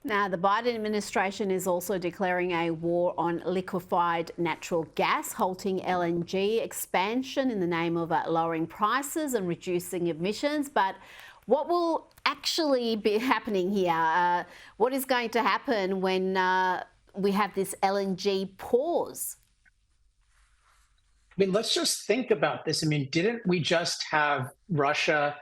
Now, the Biden administration is also declaring a war on liquefied natural gas, halting LNG expansion in the name of lowering prices and reducing emissions. But what will actually be happening here? What is going to happen when we have this LNG pause? I mean, let's just think about this. I mean, didn't we just have Russia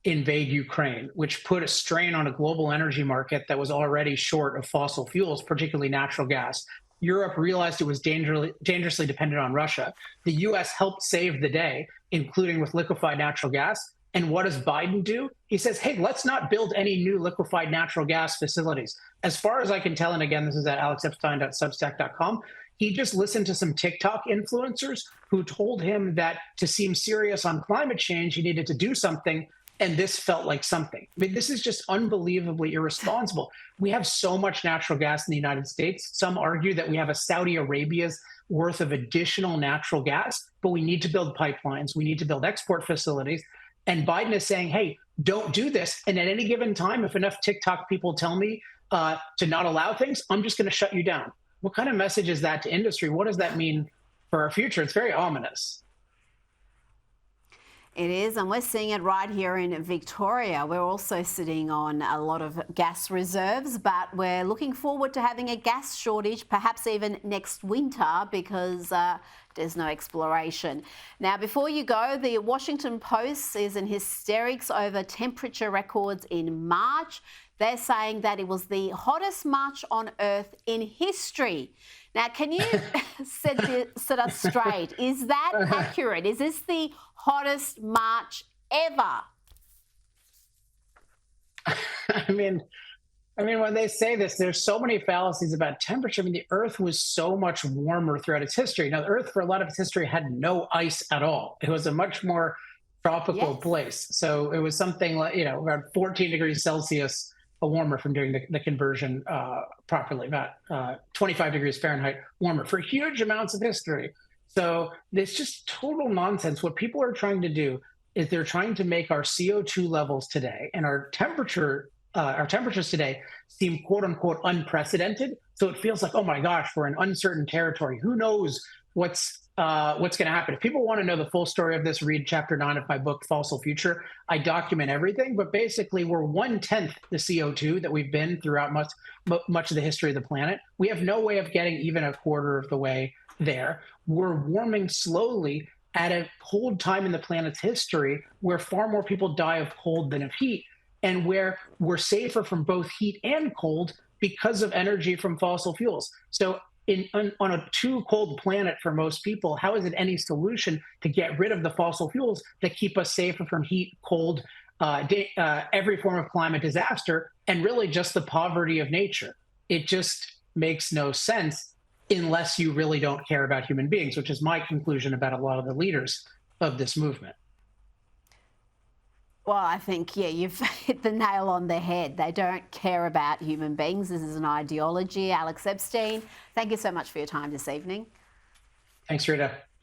invade Ukraine, which put a strain on a global energy market that was already short of fossil fuels, particularly natural gas? Europe realized it was dangerously dependent on Russia. The US helped save the day, including with liquefied natural gas. And what does Biden do? He says, hey, let's not build any new liquefied natural gas facilities. As far as I can tell, and again, this is at alexepstein.substack.com, he just listened to some TikTok influencers who told him that to seem serious on climate change, he needed to do something. And this felt like something. I mean, this is just unbelievably irresponsible. We have so much natural gas in the United States. Some argue that we have a Saudi Arabia's worth of additional natural gas, but we need to build pipelines. We need to build export facilities. And Biden is saying, hey, don't do this. And at any given time, if enough TikTok people tell me to not allow things, I'm just going to shut you down. What kind of message is that to industry? What does that mean for our future? It's very ominous. It is, and we're seeing it right here in Victoria. We're also sitting on a lot of gas reserves, but we're looking forward to having a gas shortage, perhaps even next winter, because there's no exploration. Now, before you go, the Washington Post is in hysterics over temperature records in March. They're saying that it was the hottest March on Earth in history. Now, can you set us straight? Is that accurate? Is this the hottest March ever? I mean, when they say this, there's so many fallacies about temperature. I mean, the Earth was so much warmer throughout its history. Now, the Earth, for a lot of its history, had no ice at all. It was a much more tropical place. So it was something like, around 14 degrees Celsius warmer from doing the conversion properly, about 25 degrees Fahrenheit warmer for huge amounts of history. So it's just total nonsense. What people are trying to do is they're trying to make our CO2 levels today and our temperatures today seem quote unquote unprecedented. So it feels like, oh my gosh, we're in uncertain territory. Who knows what's going to happen? If people want to know the full story of this, read chapter 9 of my book, Fossil Future. I document everything, but basically we're 1/10 the CO2 that we've been throughout much of the history of the planet. We have no way of getting even a quarter of the way there. We're warming slowly at a cold time in the planet's history where far more people die of cold than of heat, and where we're safer from both heat and cold because of energy from fossil fuels. So on a too cold planet for most people, how is it any solution to get rid of the fossil fuels that keep us safer from heat, cold, every form of climate disaster, and really just the poverty of nature? It just makes no sense unless you really don't care about human beings, which is my conclusion about a lot of the leaders of this movement. Well, I think, yeah, you've hit the nail on the head. They don't care about human beings. This is an ideology. Alex Epstein, thank you so much for your time this evening. Thanks, Rita.